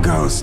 goes.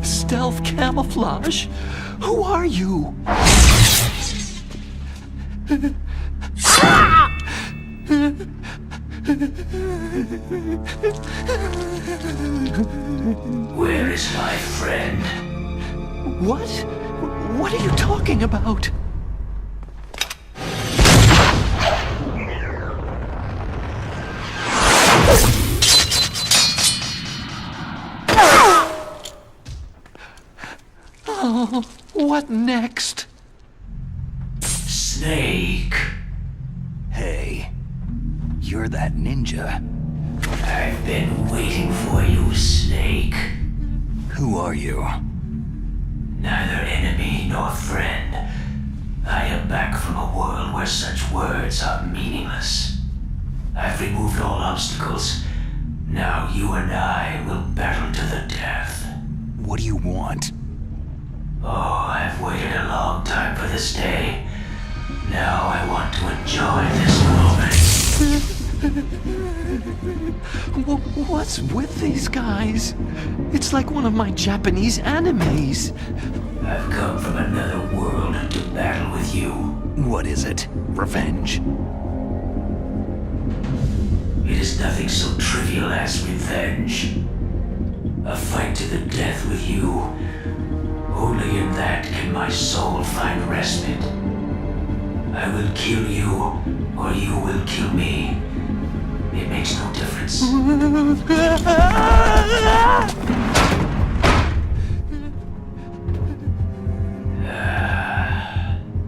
Stealth camouflage? Who are you? Where is my friend? What? What are you talking about? Oh, what next? Snake. Hey, you're that ninja. I've been waiting for you, Snake. Who are you? Neither enemy nor friend. I am back from a world where such words are meaningless. I've removed all obstacles. Now you and I will battle to the death. What do you want? Oh, I've waited a long time for this day. Now I want to enjoy this moment. What's with these guys? It's like one of my Japanese animes. I've come from another world to battle with you. What is it? Revenge? It is nothing so trivial as revenge. A fight to the death with you. Only in that can my soul find respite. I will kill you, or you will kill me. It makes no difference.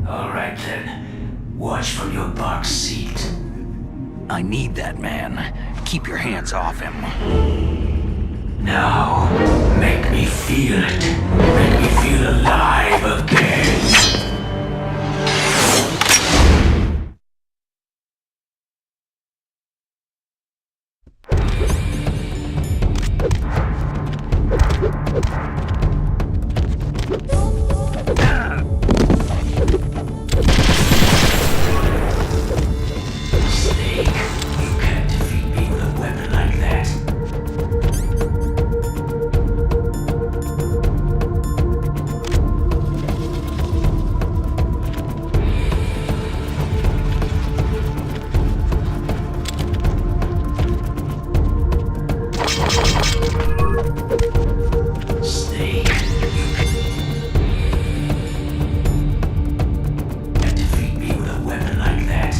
All right then. Watch from your box seat. I need that man. Keep your hands off him. Now, make me feel it. Make me feel alive again. Snake, you can't defeat me with a weapon like that. Snake, you can't defeat me with a weapon like that.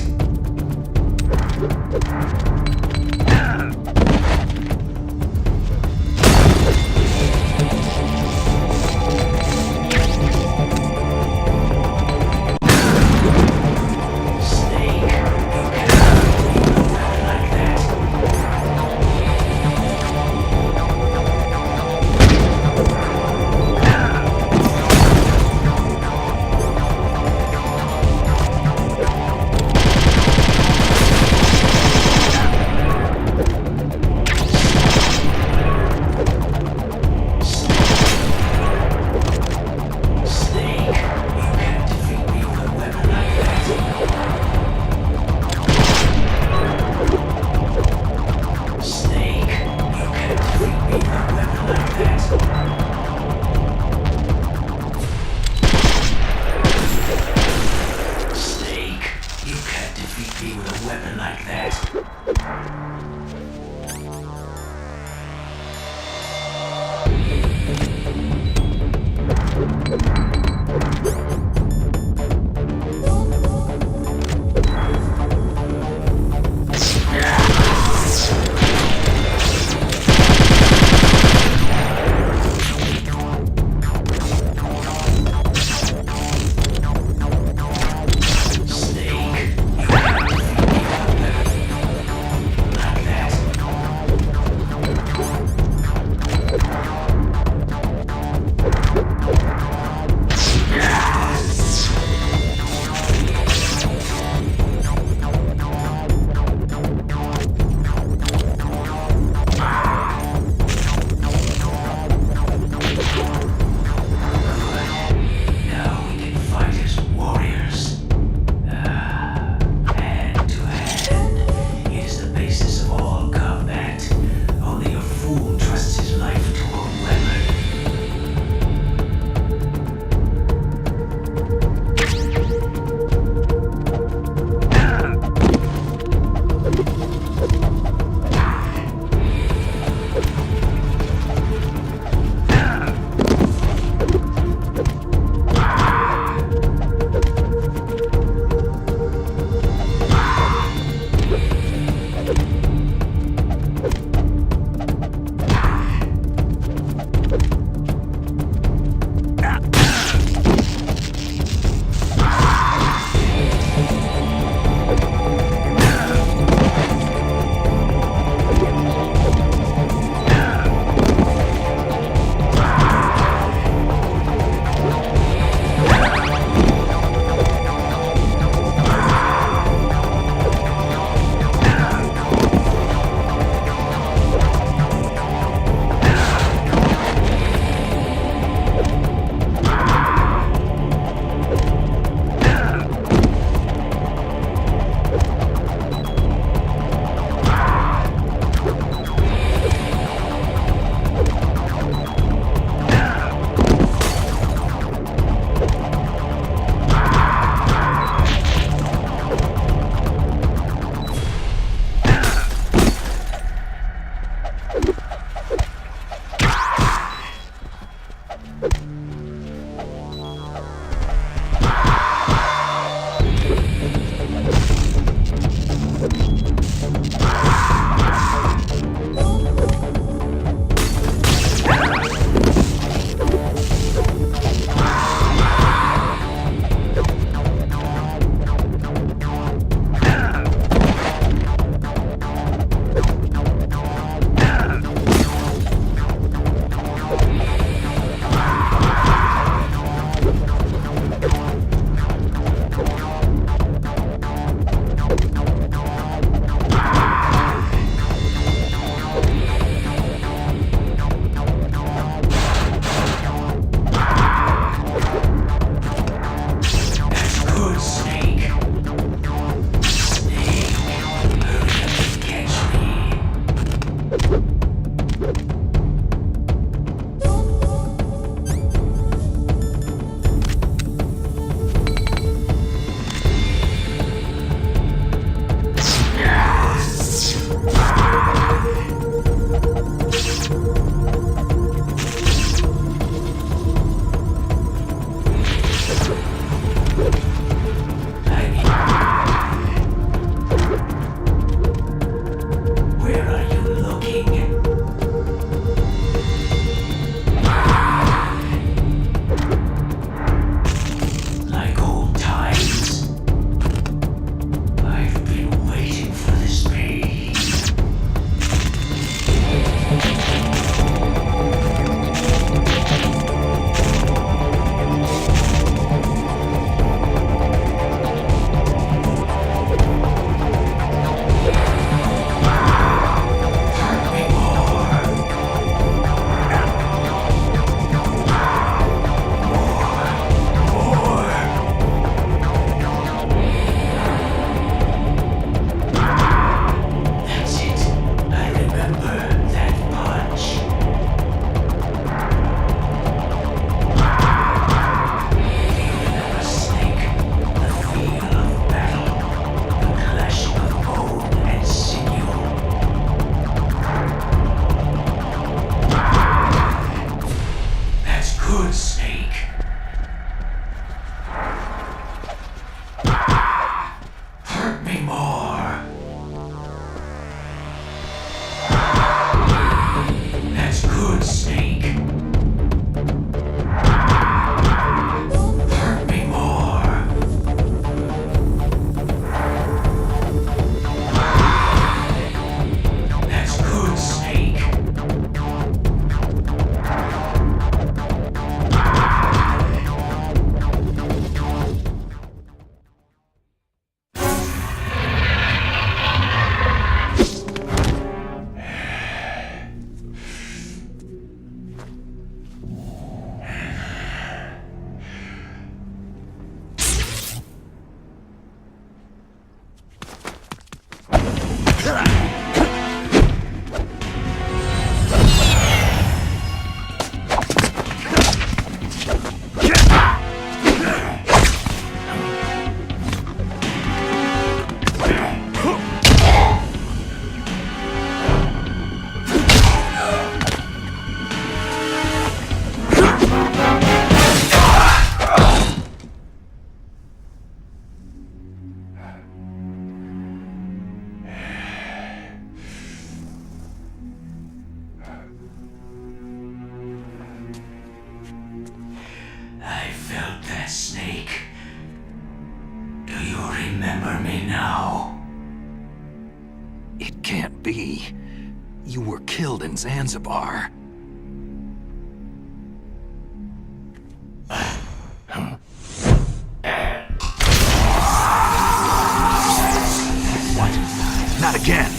It can't be. You were killed in Zanzibar. What? Not again!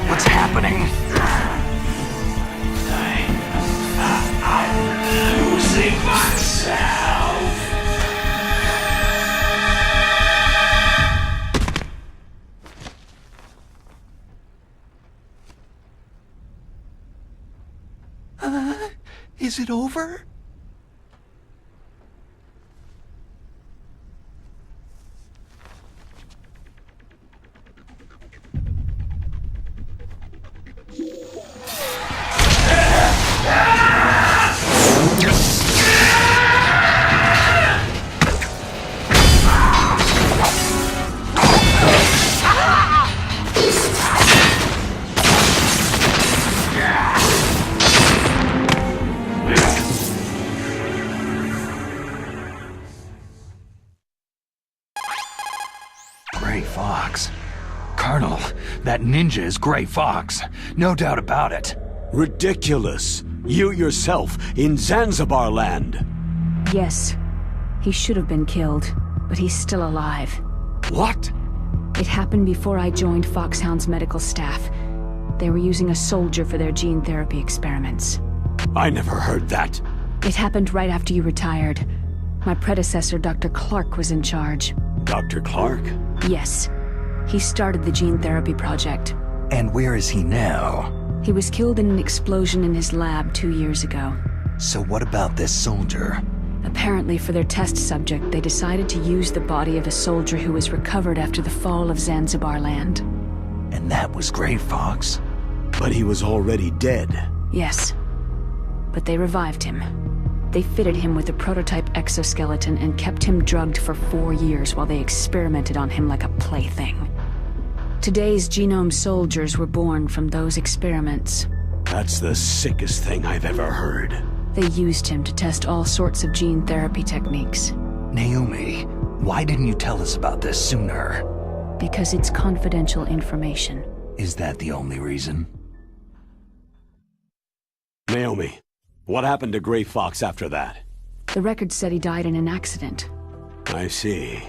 What's happening? I'm losing myself. Is it over? Gray Fox. Colonel, that ninja is Gray Fox. No doubt about it. Ridiculous. You yourself, in Zanzibar land. Yes. He should have been killed, but he's still alive. What? It happened before I joined Foxhound's medical staff. They were using a soldier for their gene therapy experiments. I never heard that. It happened right after you retired. My predecessor, Dr. Clark, was in charge. Dr. Clark? Yes. He started the gene therapy project. And where is he now? He was killed in an explosion in his lab 2 years ago. So what about this soldier? Apparently, for their test subject, they decided to use the body of a soldier who was recovered after the fall of Zanzibar land. And that was Gray Fox? But he was already dead. Yes. But they revived him. They fitted him with a prototype exoskeleton and kept him drugged for 4 years while they experimented on him like a plaything. Today's genome soldiers were born from those experiments. That's the sickest thing I've ever heard. They used him to test all sorts of gene therapy techniques. Naomi, why didn't you tell us about this sooner? Because it's confidential information. Is that the only reason? Naomi, what happened to Gray Fox after that? The record said he died in an accident. I see.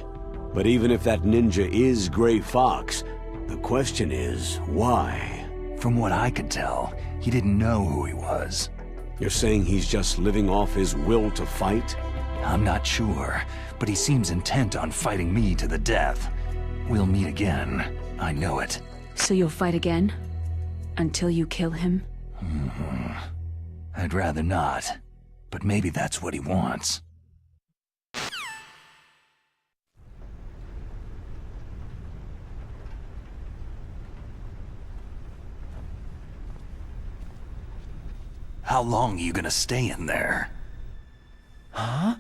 But even if that ninja is Gray Fox, the question is, why? From what I could tell, he didn't know who he was. You're saying he's just living off his will to fight? I'm not sure, but he seems intent on fighting me to the death. We'll meet again. I know it. So you'll fight again? Until you kill him? I'd rather not, but maybe that's what he wants. How long are you gonna stay in there? Huh?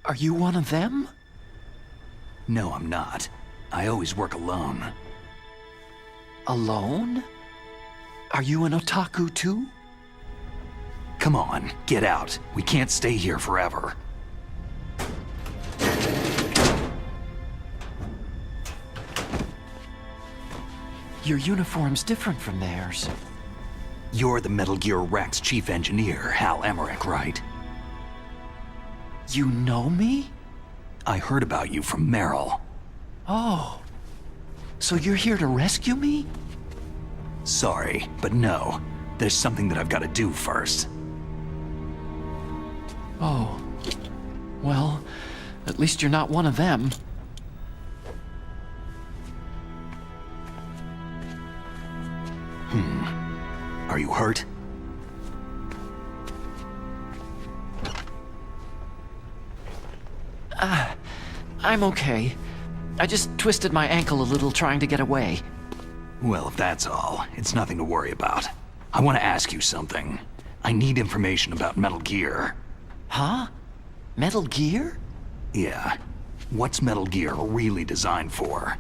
Are you one of them? No, I'm not. I always work alone. Alone? Are you an otaku too? Come on, get out. We can't stay here forever. Your uniform's different from theirs. You're the Metal Gear Rex chief engineer, Hal Emmerich, right? You know me? I heard about you from Meryl. Oh. So you're here to rescue me? Sorry, but no. There's something that I've got to do first. Oh. Well, at least you're not one of them. Are you hurt? I'm okay. I just twisted my ankle a little trying to get away. Well, if that's all, it's nothing to worry about. I want to ask you something. I need information about Metal Gear. Huh? Metal Gear? Yeah. What's Metal Gear really designed for?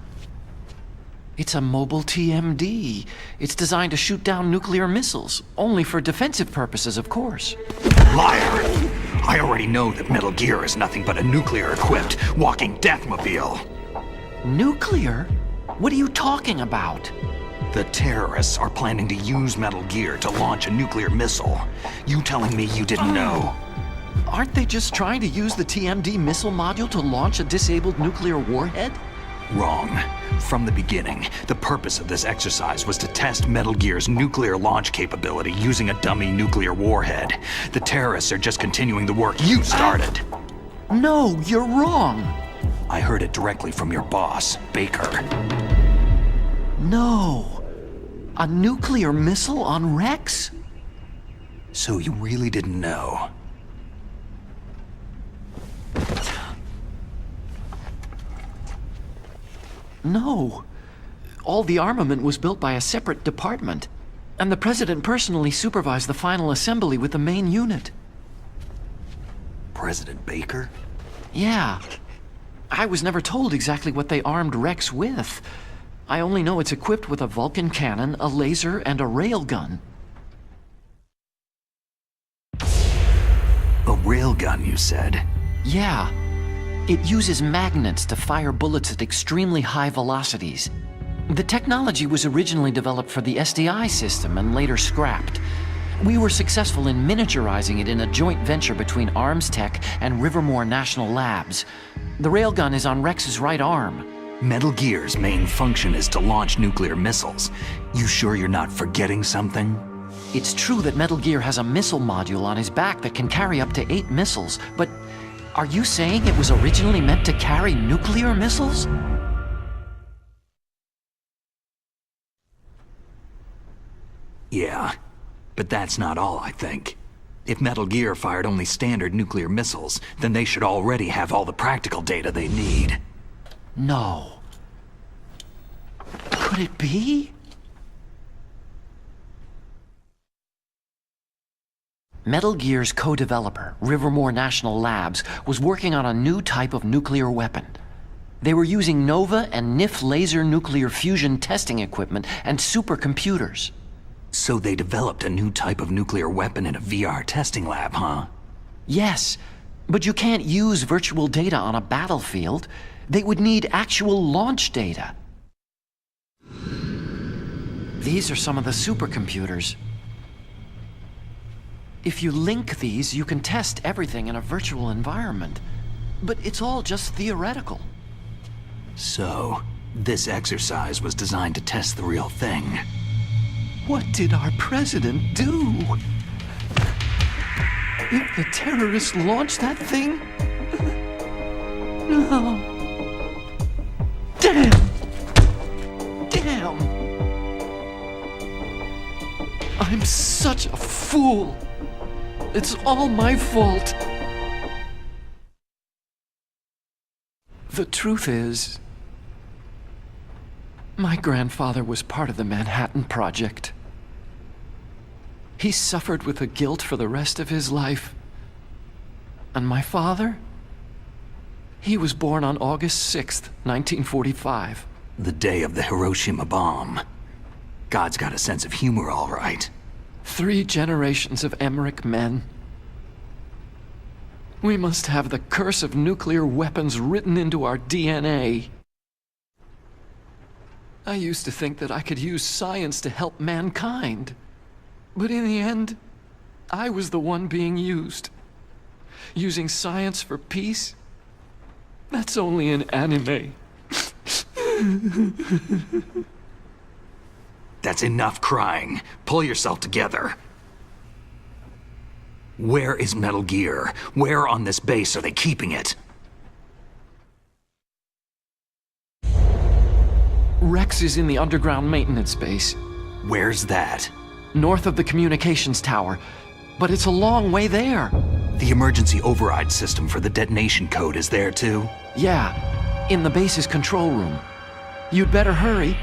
It's a mobile TMD. It's designed to shoot down nuclear missiles, only for defensive purposes, of course. Liar! I already know that Metal Gear is nothing but a nuclear-equipped walking deathmobile. Nuclear? What are you talking about? The terrorists are planning to use Metal Gear to launch a nuclear missile. You telling me you didn't know? Aren't they just trying to use the TMD missile module to launch a disabled nuclear warhead? Wrong. From the beginning, the purpose of this exercise was to test Metal Gear's nuclear launch capability using a dummy nuclear warhead. The terrorists are just continuing the work you started. No, you're wrong. I heard it directly from your boss, Baker. No. A nuclear missile on Rex? So you really didn't know? No. All the armament was built by a separate department, and the President personally supervised the final assembly with the main unit. President Baker? Yeah. I was never told exactly what they armed Rex with. I only know it's equipped with a Vulcan cannon, a laser, and a railgun. A railgun, you said? Yeah. It uses magnets to fire bullets at extremely high velocities. The technology was originally developed for the SDI system and later scrapped. We were successful in miniaturizing it in a joint venture between Arms Tech and Rivermore National Labs. The railgun is on Rex's right arm. Metal Gear's main function is to launch nuclear missiles. You sure you're not forgetting something? It's true that Metal Gear has a missile module on his back that can carry up to 8 missiles, but are you saying it was originally meant to carry nuclear missiles? Yeah, but that's not all, I think. If Metal Gear fired only standard nuclear missiles, then they should already have all the practical data they need. No. Could it be? Metal Gear's co-developer, Rivermore National Labs, was working on a new type of nuclear weapon. They were using NOVA and NIF laser nuclear fusion testing equipment and supercomputers. So they developed a new type of nuclear weapon in a VR testing lab, huh? Yes, but you can't use virtual data on a battlefield. They would need actual launch data. These are some of the supercomputers. If you link these, you can test everything in a virtual environment. But it's all just theoretical. So, this exercise was designed to test the real thing. What did our president do? If the terrorists launched that thing? No. Damn! Damn! I'm such a fool! It's all my fault! The truth is, my grandfather was part of the Manhattan Project. He suffered with the guilt for the rest of his life. And my father? He was born on August 6th, 1945. The day of the Hiroshima bomb. God's got a sense of humor, all right. 3 generations of Emmerich men. We must have the curse of nuclear weapons written into our DNA. I used to think that I could use science to help mankind. But in the end, I was the one being used. Using science for peace? That's only in anime. That's enough crying. Pull yourself together. Where is Metal Gear? Where on this base are they keeping it? Rex is in the underground maintenance base. Where's that? North of the communications tower. But it's a long way there. The emergency override system for the detonation code is there too? Yeah, in the base's control room. You'd better hurry.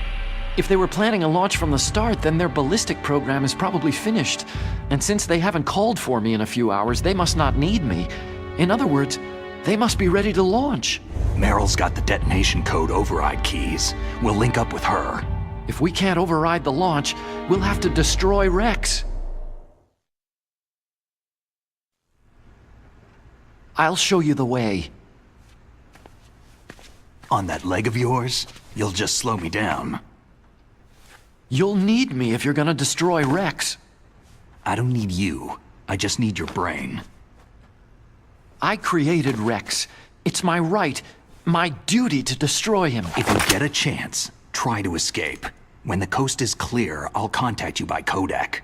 If they were planning a launch from the start, then their ballistic program is probably finished. And since they haven't called for me in a few hours, they must not need me. In other words, they must be ready to launch. Meryl's got the detonation code override keys. We'll link up with her. If we can't override the launch, we'll have to destroy Rex. I'll show you the way. On that leg of yours, you'll just slow me down. You'll need me if you're gonna destroy Rex. I don't need you. I just need your brain. I created Rex. It's my right, my duty to destroy him. If you get a chance, try to escape. When the coast is clear, I'll contact you by codec.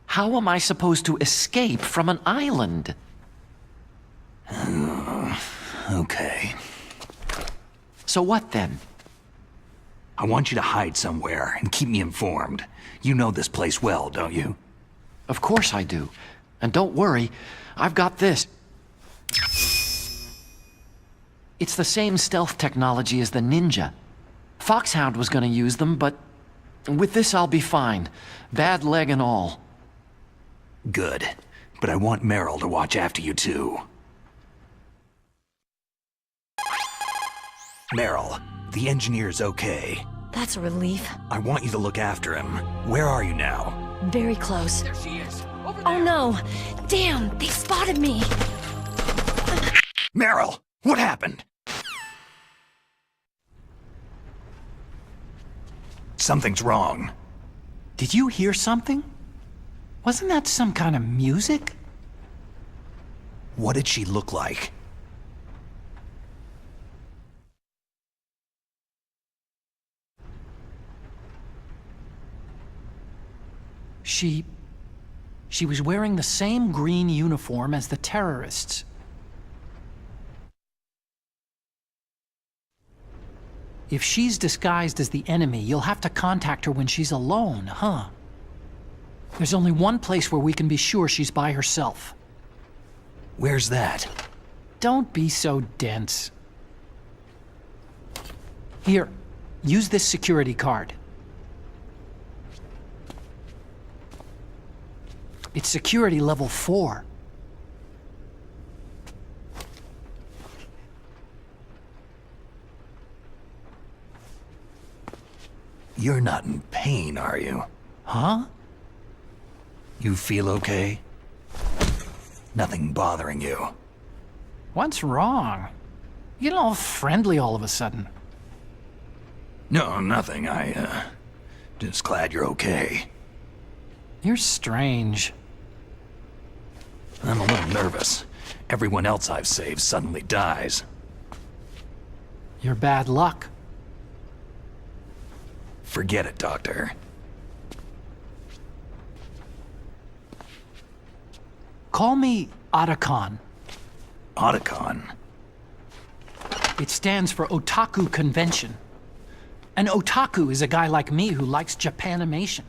How am I supposed to escape from an island? Okay. So what then? I want you to hide somewhere and keep me informed. You know this place well, don't you? Of course I do. And don't worry, I've got this. It's the same stealth technology as the Ninja. Foxhound was gonna use them, but with this I'll be fine. Bad leg and all. Good. But I want Meryl to watch after you too. Meryl, the engineer's okay. That's a relief. I want you to look after him. Where are you now? Very close. There she is. Oh no! Damn, they spotted me! Meryl, what happened? Something's wrong. Did you hear something? Wasn't that some kind of music? What did she look like? She was wearing the same green uniform as the terrorists. If she's disguised as the enemy, you'll have to contact her when she's alone, huh? There's only one place where we can be sure she's by herself. Where's that? Don't be so dense. Here, use this security card. It's security level 4. You're not in pain, are you? Huh? You feel okay? Nothing bothering you? What's wrong? You get all friendly all of a sudden. No, nothing. Just glad you're okay. You're strange. I'm a little nervous. Everyone else I've saved suddenly dies. You're bad luck. Forget it, Doctor. Call me Otacon. Otacon? It stands for Otaku Convention. An otaku is a guy like me who likes Japanimation.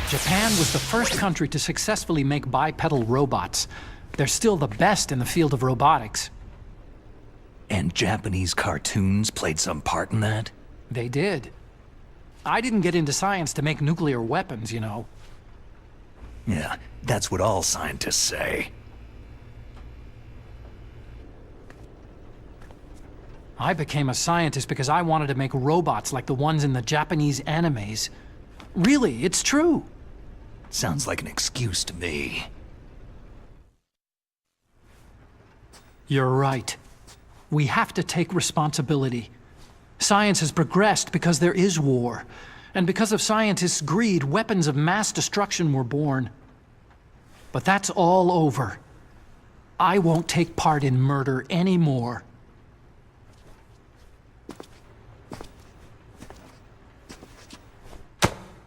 Japan was the first country to successfully make bipedal robots. They're still the best in the field of robotics. And Japanese cartoons played some part in that? They did. I didn't get into science to make nuclear weapons, you know. Yeah, that's what all scientists say. I became a scientist because I wanted to make robots like the ones in the Japanese animes. Really, it's true. Sounds like an excuse to me. You're right. We have to take responsibility. Science has progressed because there is war. And because of scientists' greed, weapons of mass destruction were born. But that's all over. I won't take part in murder anymore.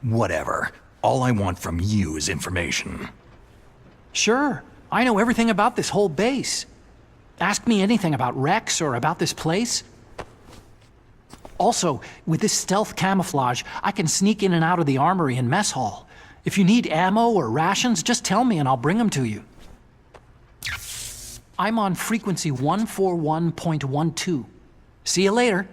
Whatever. All I want from you is information. Sure, I know everything about this whole base. Ask me anything about Rex or about this place. Also, with this stealth camouflage, I can sneak in and out of the armory and mess hall. If you need ammo or rations, just tell me and I'll bring them to you. I'm on frequency 141.12. See you later.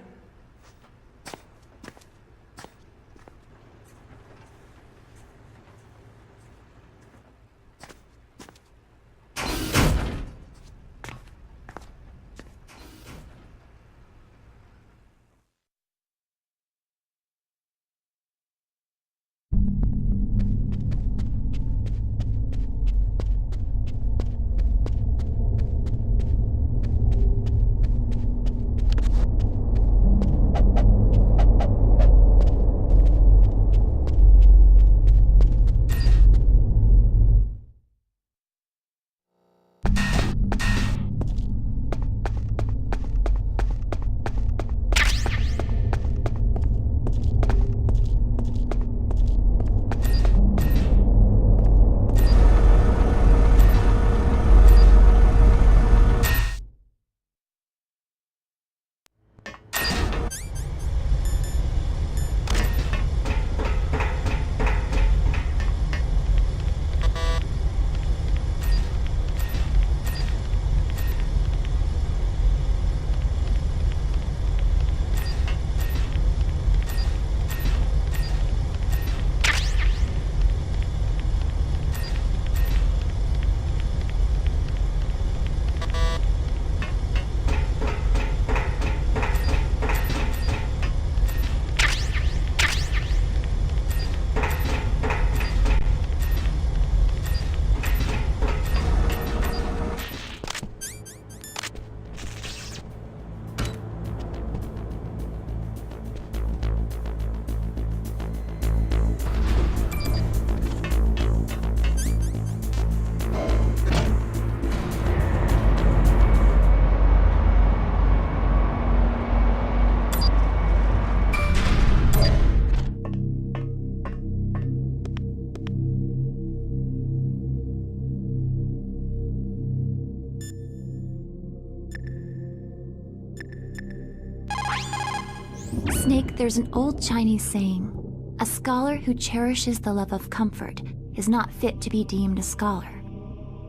Snake, there's an old Chinese saying, a scholar who cherishes the love of comfort is not fit to be deemed a scholar.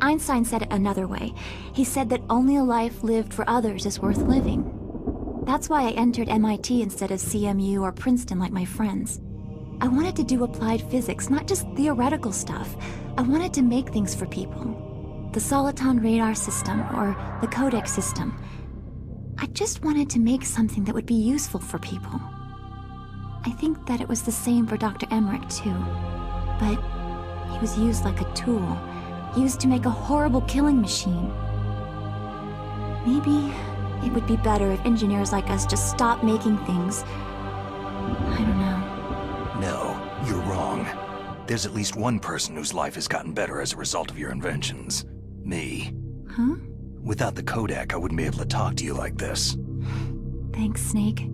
Einstein said it another way. He said that only a life lived for others is worth living. That's why I entered MIT instead of CMU or Princeton like my friends. I wanted to do applied physics, not just theoretical stuff. I wanted to make things for people. The Soliton radar system, or the Codex system. I just wanted to make something that would be useful for people. I think that it was the same for Dr. Emmerich too. But he was used like a tool, used to make a horrible killing machine. Maybe it would be better if engineers like us just stopped making things. I don't know. No, you're wrong. There's at least one person whose life has gotten better as a result of your inventions. Me. Huh? Without the codec, I wouldn't be able to talk to you like this. Thanks, Snake.